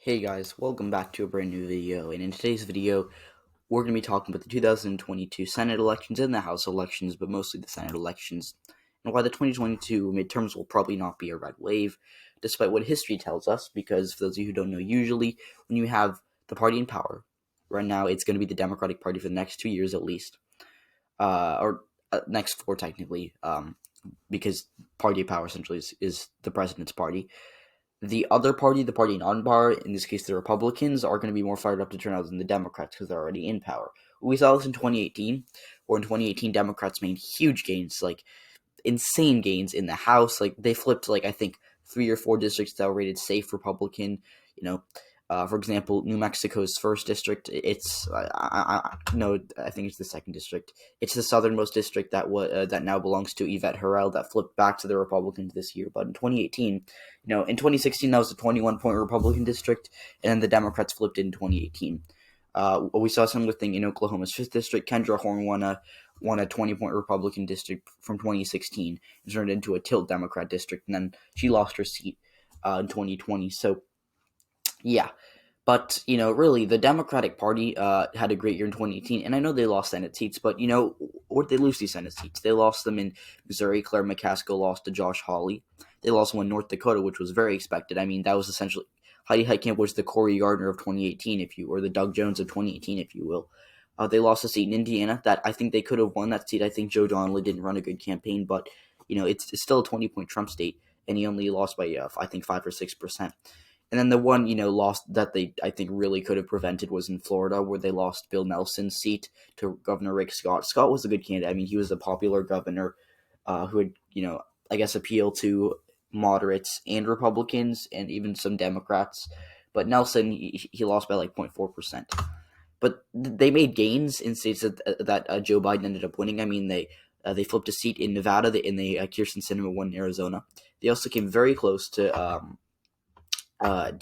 Hey guys, welcome back to a brand new video, and in today's video, we're going to be talking about the 2022 Senate elections and the House elections, but mostly the Senate elections, and why the 2022 midterms will probably not be a red wave, despite what history tells us, because for those of you who don't know, usually when you have the party in power, right now it's going to be the Democratic Party for the next 2 years at least, or next 4 technically, because party of power essentially is the president's party. The other party, the party non-power, in this case the Republicans, are going to be more fired up to turn out than the Democrats because they're already in power. We saw this in 2018, where in 2018 Democrats made huge gains, like insane gains in the House. Like they flipped, like I think 3 or 4 districts that were rated safe Republican. For example, New Mexico's first district. It's no, I think it's the second district. It's the southernmost district that now belongs to Yvette Herrell that flipped back to the Republicans this year. But in 2018, in 2016 that was a 21-point Republican district, and then the Democrats flipped it in 2018. We saw a similar thing in Oklahoma's fifth district. Kendra Horn won a 20-point Republican district from 2016 and turned it into a tilt Democrat district, and then she lost her seat in 2020. So, yeah. But, really, the Democratic Party had a great year in 2018, and I know they lost Senate seats, but, where'd they lose these Senate seats? They lost them in Missouri. Claire McCaskill lost to Josh Hawley. They lost one in North Dakota, which was very expected. I mean, that was essentially, Heidi Heitkamp was the Cory Gardner of 2018, or the Doug Jones of 2018, if you will. They lost a seat in Indiana that I think they could have won that seat. I think Joe Donnelly didn't run a good campaign, but, it's still a 20-point Trump state, and he only lost by, I think, 5 or 6%. And then the one, lost that they, I think, really could have prevented was in Florida, where they lost Bill Nelson's seat to Governor Rick Scott. Scott was a good candidate. I mean, he was a popular governor who had, I guess, appeal to moderates and Republicans and even some Democrats. But Nelson, he lost by like 0.4%. But they made gains in states that Joe Biden ended up winning. I mean, they flipped a seat in Nevada, and Kirsten Sinema won in Arizona. They also came very close to they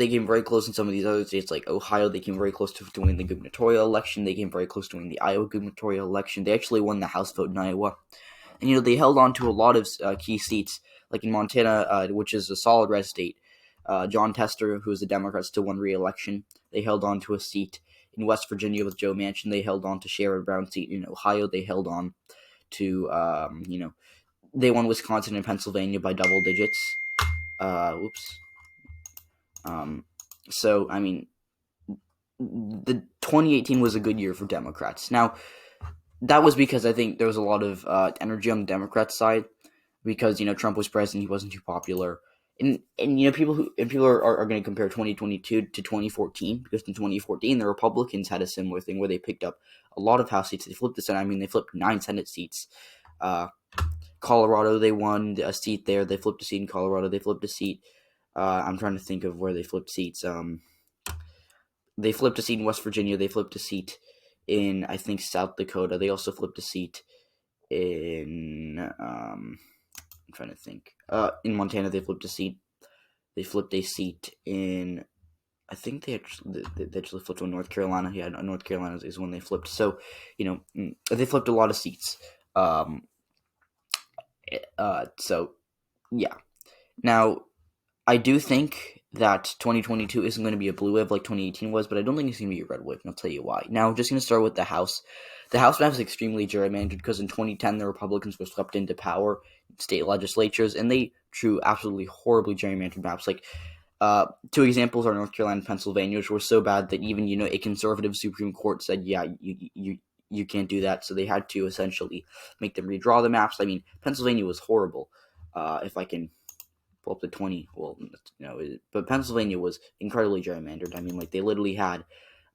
came very close in some of these other states like Ohio. They came very close to winning the gubernatorial election. They came very close to winning the Iowa gubernatorial election. They actually won the House vote in Iowa. And, they held on to a lot of key seats, like in Montana, which is a solid red state. John Tester, who is a Democrat, still won re-election. They held on to a seat in West Virginia with Joe Manchin. They held on to Sherrod Brown's seat in Ohio. They held on to, they won Wisconsin and Pennsylvania by double digits. So, I mean, the 2018 was a good year for Democrats. Now, that was because I think there was a lot of energy on the Democrats' side because, Trump was president, he wasn't too popular. And people are going to compare 2022 to 2014 because in 2014 the Republicans had a similar thing where they picked up a lot of House seats. They flipped the Senate. I mean, they flipped 9 Senate seats. Colorado, they won a seat there. They flipped a seat in Colorado. They flipped a seat. I'm trying to think of where they flipped seats. They flipped a seat in West Virginia. They flipped a seat in, I think, South Dakota. They also flipped a seat in, I'm trying to think. In Montana, they flipped a seat. They flipped a seat in, I think they actually flipped one North Carolina. Yeah, North Carolina is when they flipped. So, they flipped a lot of seats. So, yeah. Now, I do think that 2022 isn't going to be a blue wave like 2018 was, but I don't think it's going to be a red wave, and I'll tell you why. Now, I'm just going to start with the House. The House map is extremely gerrymandered because in 2010, the Republicans were swept into power in state legislatures, and they drew absolutely horribly gerrymandered maps. Like, 2 examples are North Carolina and Pennsylvania, which were so bad that even, a conservative Supreme Court said, yeah, you can't do that, so they had to essentially make them redraw the maps. I mean, Pennsylvania was horrible. If I can pull up the 20, but Pennsylvania was incredibly gerrymandered. I mean, like, they literally had,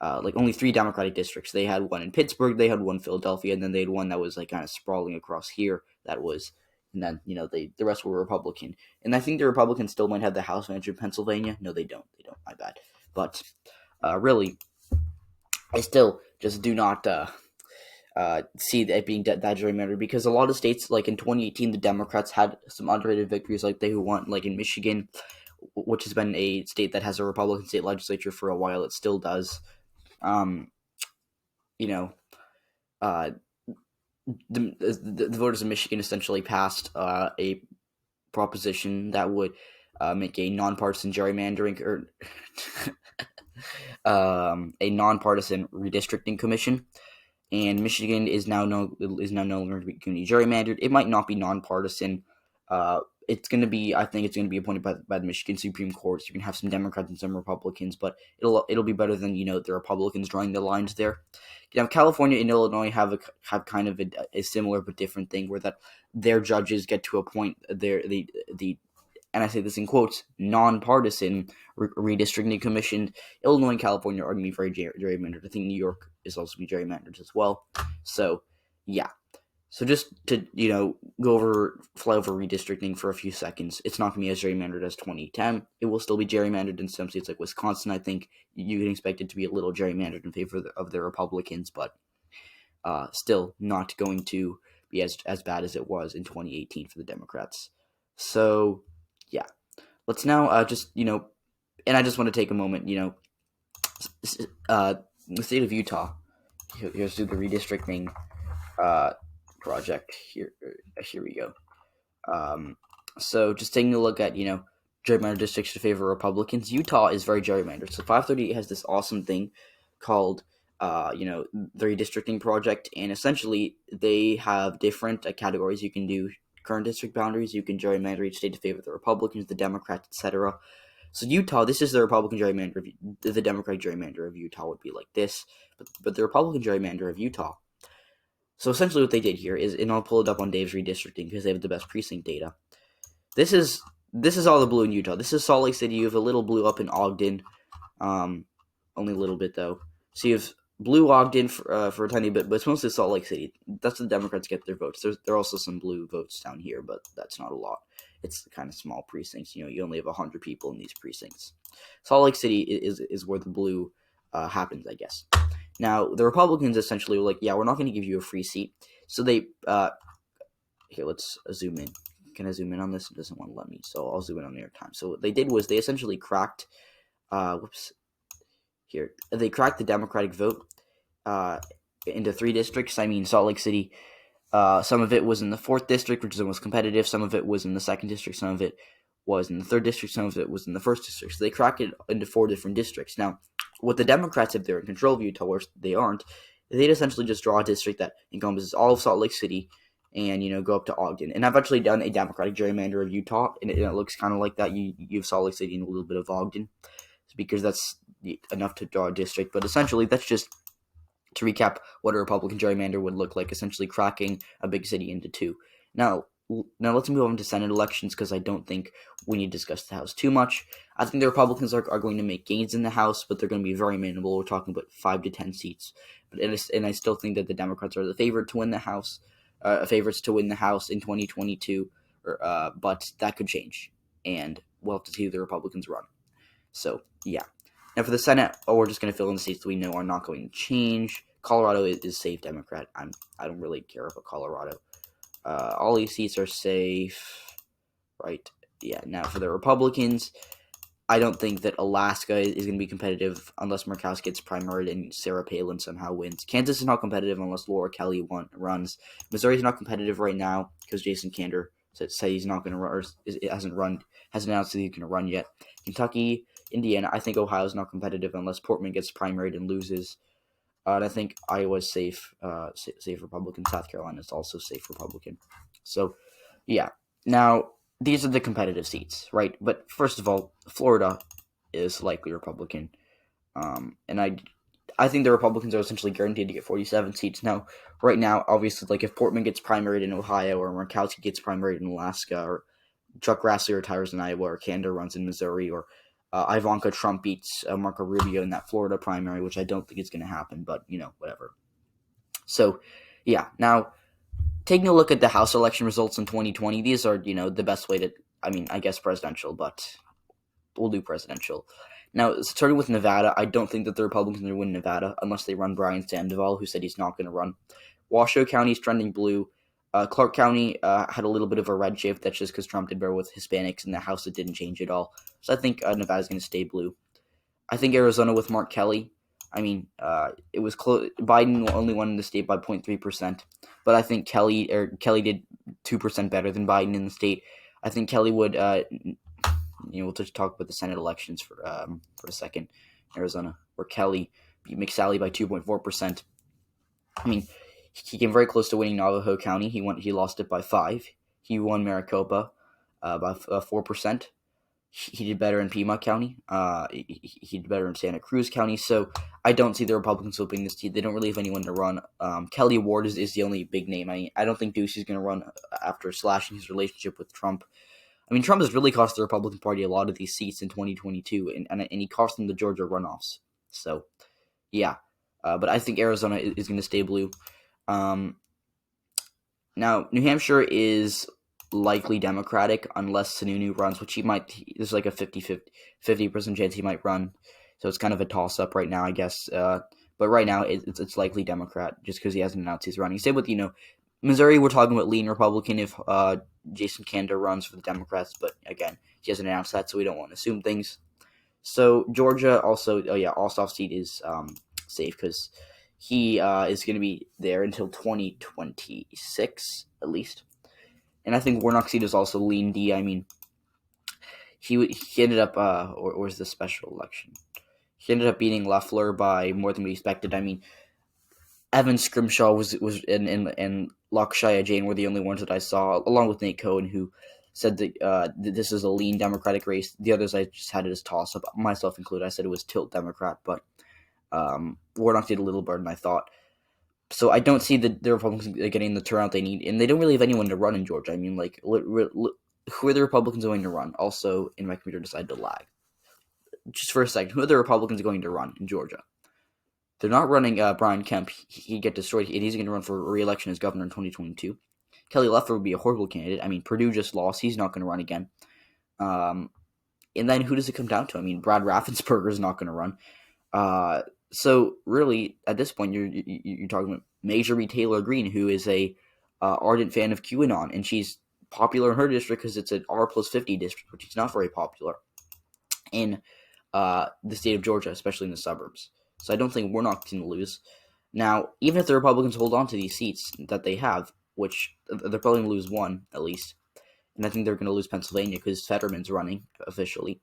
only 3 Democratic districts. They had one in Pittsburgh, they had one in Philadelphia, and then they had one that was, like, kind of sprawling across here and then, the rest were Republican. And I think the Republicans still might have the House manager in Pennsylvania. No, they don't. My bad. But, really, I still just do not, see that being that gerrymandered because a lot of states, like in 2018, the Democrats had some underrated victories, like they won, like in Michigan, which has been a state that has a Republican state legislature for a while. It still does. The voters of Michigan essentially passed a proposition that would make a nonpartisan gerrymandering or a nonpartisan redistricting commission. And Michigan is now no longer going to be gerrymandered. It might not be nonpartisan. It's going to be, I think it's going to be appointed by the Michigan Supreme Court. So you're going to have some Democrats and some Republicans, but it'll be better than the Republicans drawing the lines there. California and Illinois have kind of a similar but different thing where that their judges get to appoint the and I say this in quotes, nonpartisan redistricting commission. Illinois and California are going to be very gerrymandered. I think New York is also going to be gerrymandered as well. So, yeah. So just to, fly over redistricting for a few seconds, it's not going to be as gerrymandered as 2010. It will still be gerrymandered in some states like Wisconsin. I think you can expect it to be a little gerrymandered in favor of the Republicans, but still not going to be as bad as it was in 2018 for the Democrats. So, yeah. Let's now and I just want to take a moment, the state of Utah. Here's the redistricting project. Here we go. So just taking a look at, gerrymandered districts to favor Republicans. Utah is very gerrymandered. So 538 has this awesome thing called, the redistricting project, and essentially they have different categories you can do. Current district boundaries, you can gerrymander each state to favor the Republicans, the Democrats, etc. So Utah, this is the Republican gerrymander. The Democratic gerrymander of Utah would be like this, but the Republican gerrymander of Utah. So essentially what they did here is, and I'll pull it up on Dave's redistricting because they have the best precinct data. This is all the blue in Utah. This is Salt Lake City. You have a little blue up in Ogden, only a little bit though. So you have blue Ogden for a tiny bit, but it's mostly Salt Lake City. That's the Democrats get their votes. There are also some blue votes down here, but that's not a lot. It's kind of small precincts. You only have 100 people in these precincts. Salt Lake City is where the blue happens, I guess. Now, the Republicans essentially were like, yeah, we're not going to give you a free seat. So they, here, let's zoom in. Can I zoom in on this? It doesn't want to let me, so I'll zoom in on New York Times. So what they did was they essentially cracked, they cracked the Democratic vote into 3 districts. I mean, Salt Lake City, some of it was in the 4th district, which is the most competitive. Some of it was in the 2nd district. Some of it was in the 3rd district. Some of it was in the 1st district. So they cracked it into 4 different districts. Now, what the Democrats, if they're in control of Utah, where they aren't, they'd essentially just draw a district that encompasses all of Salt Lake City and, go up to Ogden. And I've actually done a Democratic gerrymander of Utah, and it looks kind of like that. You have Salt Lake City and a little bit of Ogden, because that's enough to draw a district. But essentially, that's just to recap what a Republican gerrymander would look like, essentially cracking a big city into 2. Now let's move on to Senate elections, because I don't think we need to discuss the House too much. I think the Republicans are going to make gains in the House, but they're going to be very minimal. We're talking about 5 to 10 seats. And I still think that the Democrats are the favorites to win the House in 2022. But that could change, and we'll have to see who the Republicans run. So, yeah. Now for the Senate, we're just going to fill in the seats that we know are not going to change. Colorado is safe Democrat. I don't really care about Colorado. All these seats are safe, right? Yeah, now for the Republicans, I don't think that Alaska is going to be competitive unless Murkowski gets primaried and Sarah Palin somehow wins. Kansas is not competitive unless Laura Kelly runs. Missouri is not competitive right now because Jason Kander said he's not going to run, or hasn't announced that he's going to run yet. Kentucky, Indiana, I think Ohio is not competitive unless Portman gets primaried and loses. And I think Iowa's safe Republican. South Carolina is also safe Republican. So, yeah. Now, these are the competitive seats, right? But first of all, Florida is likely Republican. And I think the Republicans are essentially guaranteed to get 47 seats. Now, right now, obviously, like if Portman gets primaried in Ohio, or Murkowski gets primaried in Alaska, or Chuck Grassley retires in Iowa, or Kander runs in Missouri, or Ivanka Trump beats Marco Rubio in that Florida primary, which I don't think is going to happen, but, whatever. So, yeah. Now, taking a look at the House election results in 2020, these are, the best way to, I guess presidential, but we'll do presidential. Now, starting with Nevada, I don't think that the Republicans are going to win Nevada unless they run Brian Sandoval, who said he's not going to run. Washoe County is trending blue. Clark County had a little bit of a red shift. That's just because Trump did better with Hispanics in the House. It didn't change at all. So I think Nevada's going to stay blue. I think Arizona with Mark Kelly. It was close. Biden only won in the state by 0.3%, but I think Kelly did 2% better than Biden in the state. I think Kelly would. We'll just talk about the Senate elections for a second. Arizona, where Kelly beat McSally by 2.4%. I mean, he came very close to winning Navajo County. He lost it by 5. He won Maricopa by 4%. He did better in Pima County. He did better in Santa Cruz County. So I don't see the Republicans flipping this seat. They don't really have anyone to run. Kelly Ward is the only big name. I don't think Ducey's going to run after slashing his relationship with Trump. I mean, Trump has really cost the Republican Party a lot of these seats in 2022, and he cost them the Georgia runoffs. So, yeah. But I think Arizona is going to stay blue. Now, New Hampshire is likely Democratic unless Sununu runs, which he might. There's like a 50% chance he might run. So it's kind of a toss-up right now, I guess. But right now, it's likely Democrat just because he hasn't announced he's running. Same with, Missouri, we're talking about lean Republican if Jason Kander runs for the Democrats. But again, he hasn't announced that, so we don't want to assume things. So Georgia also, Ossoff's seat is safe because he is going to be there until 2026 at least. And I think Warnock's seat is also lean D. I mean, he ended up, or was the special election? He ended up beating Loeffler by more than we expected. I mean, Evan Scrimshaw was and Lakshaya Jain were the only ones that I saw, along with Nate Cohen, who said that this is a lean Democratic race. The others I just had it as toss-up, myself included. I said it was tilt Democrat, but Warnock did a little better than I thought. So I don't see the Republicans getting the turnout they need, and they don't really have anyone to run in Georgia. I mean, like, who are the Republicans going to run? Also, in my computer, decided to lag. Just for a second, who are the Republicans going to run in Georgia? They're not running Brian Kemp. He'd get destroyed, and he's going to run for re-election as governor in 2022. Kelly Loeffler would be a horrible candidate. I mean, Purdue just lost. He's not going to run again. And then who does it come down to? I mean, Brad Raffensperger is not going to run. So really, at this point, you're talking about Marjorie Taylor Greene, who is a ardent fan of QAnon, and she's popular in her district because it's an R+50 district, which is not very popular in the state of Georgia, especially in the suburbs. So I don't think Warnock's going to lose. Now, even if the Republicans hold on to these seats that they have, which they're probably going to lose one at least, and I think they're going to lose Pennsylvania because Fetterman's running officially.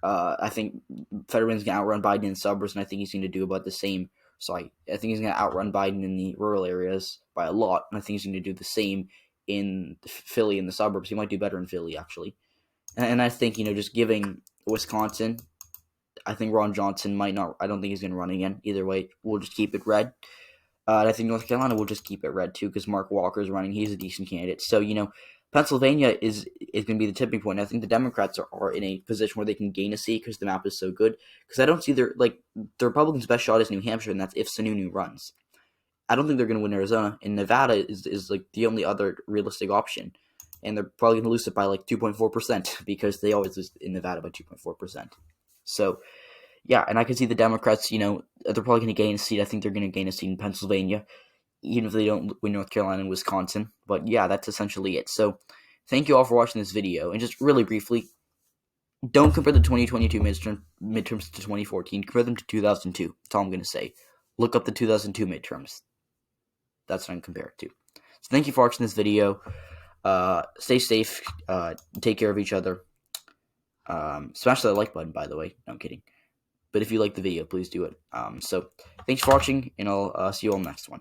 I think Fetterman's going to outrun Biden in the suburbs, and I think he's going to do about the same. So I think he's going to outrun Biden in the rural areas by a lot, and I think he's going to do the same in Philly in the suburbs. He might do better in Philly, actually. And I think, just giving Wisconsin, I think Ron Johnson might not. I don't think he's going to run again. Either way, we'll just keep it red. And I think North Carolina will just keep it red, too, because Mark Walker's running. He's a decent candidate. So, Pennsylvania is going to be the tipping point. I think the Democrats are in a position where they can gain a seat because the map is so good. Because I don't see the Republicans' best shot is New Hampshire, and that's if Sununu runs. I don't think they're going to win Arizona, and Nevada is like the only other realistic option. And they're probably going to lose it by like 2.4% because they always lose in Nevada by 2.4%. So, yeah, and I can see the Democrats, they're probably going to gain a seat. I think they're going to gain a seat in Pennsylvania, even if they don't win North Carolina and Wisconsin. But yeah, that's essentially it. So thank you all for watching this video. And just really briefly, don't compare the 2022 midterms to 2014. Compare them to 2002. That's all I'm going to say. Look up the 2002 midterms. That's what I'm comparing it to. So thank you for watching this video. Stay safe. Take care of each other. Smash that like button, by the way. No, I'm kidding. But if you like the video, please do it. So thanks for watching, and I'll see you all next one.